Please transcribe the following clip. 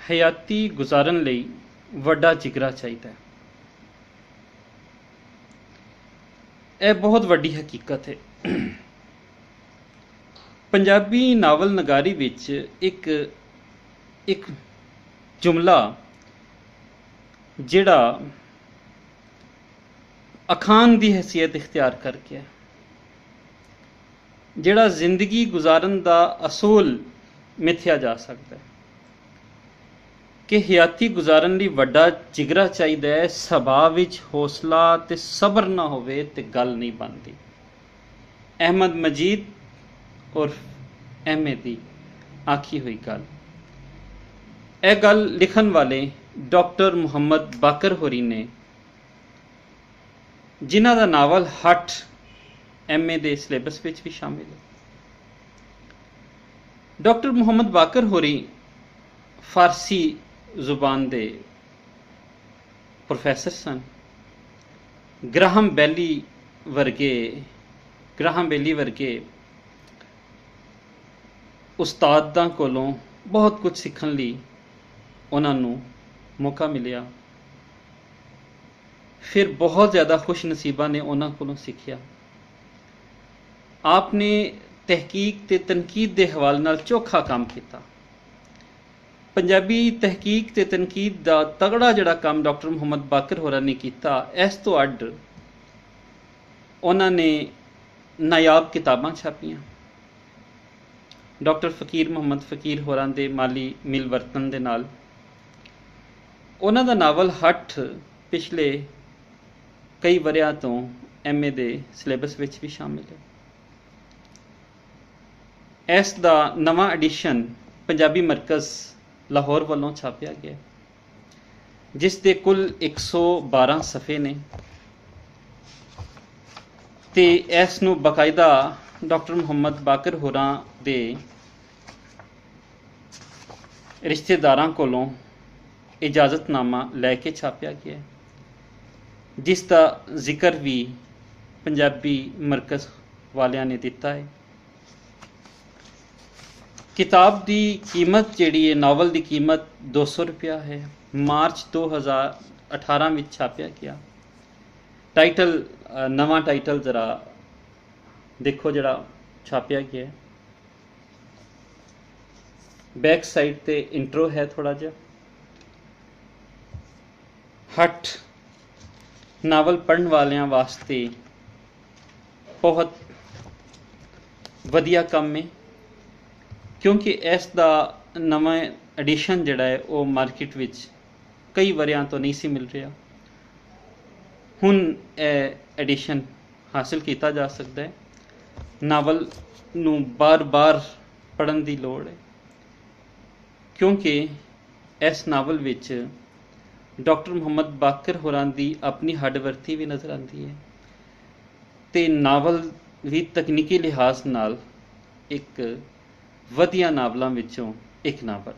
ਹਯਾਤੀ ਗੁਜ਼ਾਰਨ ਲਈ ਵੱਡਾ ਜਿਗਰਾ ਚਾਹੀਦਾ ਹੈ। ਇਹ ਬਹੁਤ ਵੱਡੀ ਹਕੀਕਤ ਹੈ। ਪੰਜਾਬੀ ਨਾਵਲ ਨਗਾਰੀ ਵਿੱਚ ਇੱਕ ਜੁਮਲਾ ਜਿਹੜਾ ਅਖਾਣ ਦੀ ਹੈਸੀਅਤ ਇਖਤਿਆਰ ਕਰ ਗਿਆ, ਜਿਹੜਾ ਜ਼ਿੰਦਗੀ ਗੁਜ਼ਾਰਨ ਦਾ ਅਸੂਲ ਮਿਥਿਆ ਜਾ ਸਕਦਾ ਹੈ ਕਿ ਹਯਾਤੀ ਗੁਜ਼ਾਰਨ ਲਈ ਵੱਡਾ ਜਿਗਰਾ ਚਾਹੀਦਾ ਹੈ। ਸੁਭਾਅ ਵਿੱਚ ਹੌਸਲਾ ਤੇ ਸਬਰ ਨਾ ਹੋਵੇ ਤੇ ਗੱਲ ਨਹੀਂ ਬਣਦੀ। ਅਹਿਮਦ ਮਜੀਦ ਉਰਫ ਐਮਏ ਦੀ ਆਖੀ ਹੋਈ ਗੱਲ। ਇਹ ਗੱਲ ਲਿਖਣ ਵਾਲੇ ਡਾਕਟਰ ਮੁਹੰਮਦ ਬਾਕਰ ਹੋਰੀ ਨੇ, ਜਿਨ੍ਹਾਂ ਦਾ ਨਾਵਲ ਹੱਠ ਐਮਏ ਦੇ ਸਿਲੇਬਸ ਵਿੱਚ ਵੀ ਸ਼ਾਮਿਲ ਹੈ। ਡਾਕਟਰ ਮੁਹੰਮਦ ਬਾਕਰ ਹੋਰੀ ਫਾਰਸੀ ਜ਼ੁਬਾਨ ਦੇ ਪ੍ਰੋਫੈਸਰ ਸਨ। ਗ੍ਰਾਹਮ ਬੇਲੀ ਵਰਗੇ ਉਸਤਾਦਾਂ ਕੋਲੋਂ ਬਹੁਤ ਕੁਝ ਸਿੱਖਣ ਲਈ ਉਹਨਾਂ ਨੂੰ ਮੌਕਾ ਮਿਲਿਆ। ਫਿਰ ਬਹੁਤ ਜ਼ਿਆਦਾ ਖੁਸ਼ ਨਸੀਬਾਂ ਨੇ ਉਹਨਾਂ ਕੋਲੋਂ ਸਿੱਖਿਆ। ਆਪ ਨੇ ਤਹਿਕੀਕ ਤੇ ਤਨਕੀਦ ਦੇ ਹਵਾਲੇ ਨਾਲ ਚੋਖਾ ਕੰਮ ਕੀਤਾ। ਪੰਜਾਬੀ ਤਹਿਕੀਕ ਤੇ ਤਨਕੀਦ ਦਾ ਤਗੜਾ ਜਿਹੜਾ ਕੰਮ ਡਾਕਟਰ ਮੁਹੰਮਦ ਬਾਕਰ ਹੋਰਾਂ ਨੇ ਕੀਤਾ, ਇਸ ਤੋਂ ਅੱਡ ਉਹਨਾਂ ਨੇ ਨਾਯਾਬ ਕਿਤਾਬਾਂ ਛਾਪੀਆਂ। ਡਾਕਟਰ ਫਕੀਰ ਮੁਹੰਮਦ ਫਕੀਰ ਹੋਰਾਂ ਦੇ ਮਾਲੀ ਮਿਲਵਰਤਨ ਦੇ ਨਾਲ ਉਹਨਾਂ ਦਾ ਨਾਵਲ ਹੱਠ ਪਿਛਲੇ ਕਈ ਵਰ੍ਹਿਆਂ ਤੋਂ ਐਮਏ ਦੇ ਸਿਲੇਬਸ ਵਿੱਚ ਵੀ ਸ਼ਾਮਿਲ ਹੈ। ਇਸ ਦਾ ਨਵਾਂ ਐਡੀਸ਼ਨ ਪੰਜਾਬੀ ਮਰਕਜ਼ ਲਾਹੌਰ ਵੱਲੋਂ ਛਾਪਿਆ ਗਿਆ, ਜਿਸ ਦੇ ਕੁੱਲ 112 ਸਫ਼ੇ ਨੇ ਤੇ ਇਸ ਨੂੰ ਬਾਕਾਇਦਾ ਡਾਕਟਰ ਮੁਹੰਮਦ ਬਾਕਰ ਹੋਰਾਂ ਦੇ ਰਿਸ਼ਤੇਦਾਰਾਂ ਕੋਲੋਂ ਇਜਾਜ਼ਤਨਾਮਾ ਲੈ ਕੇ ਛਾਪਿਆ ਗਿਆ, ਜਿਸ ਦਾ ਜ਼ਿਕਰ ਵੀ ਪੰਜਾਬੀ ਮਰਕਜ਼ ਵਾਲਿਆਂ ਨੇ ਦਿੱਤਾ ਹੈ। ਕਿਤਾਬ ਦੀ ਕੀਮਤ ਜਿਹੜੀ ਹੈ, ਨਾਵਲ ਦੀ ਕੀਮਤ 200 ਰੁਪਇਆ ਹੈ। ਮਾਰਚ 2018 ਵਿੱਚ ਛਾਪਿਆ ਗਿਆ। ਨਵਾਂ ਟਾਈਟਲ ਜ਼ਰਾ ਦੇਖੋ ਜਿਹੜਾ ਛਾਪਿਆ ਗਿਆ। ਬੈਕ ਸਾਈਡ ਤੇ ਇੰਟਰੋ ਹੈ ਥੋੜਾ ਜਿਹਾ। ਹੱਠ ਨਾਵਲ ਪੜ੍ਹਨ ਵਾਲਿਆਂ ਵਾਸਤੇ ਬਹੁਤ ਵਧੀਆ ਕੰਮ ਹੈ, ਕਿਉਂਕਿ ਇਸ ਦਾ ਨਵਾਂ ਐਡੀਸ਼ਨ ਜਿਹੜਾ ਹੈ ਉਹ ਮਾਰਕੀਟ ਵਿੱਚ ਕਈ ਵਰ੍ਹਿਆਂ ਤੋਂ ਨਹੀਂ ਸੀ ਮਿਲ ਰਿਹਾ। ਹੁਣ ਇਹ ਐਡੀਸ਼ਨ ਹਾਸਿਲ ਕੀਤਾ ਜਾ ਸਕਦਾ ਹੈ। ਨਾਵਲ ਨੂੰ ਬਾਰ-ਬਾਰ ਪੜ੍ਹਨ ਦੀ ਲੋੜ ਹੈ, ਕਿਉਂਕਿ ਇਸ ਨਾਵਲ ਵਿੱਚ ਡਾਕਟਰ ਮੁਹੰਮਦ ਬਾਕਰ ਹੋਰਾਂ ਦੀ ਆਪਣੀ ਹੱਡਵਰਤੀ ਵੀ ਨਜ਼ਰ ਆਉਂਦੀ ਹੈ ਤੇ ਨਾਵਲ ਵੀ ਤਕਨੀਕੀ ਲਿਹਾਜ਼ ਨਾਲ ਇੱਕ ਵਧੀਆ ਨਾਵਲਾਂ ਵਿੱਚੋਂ ਇੱਕ ਨਾਵਲ।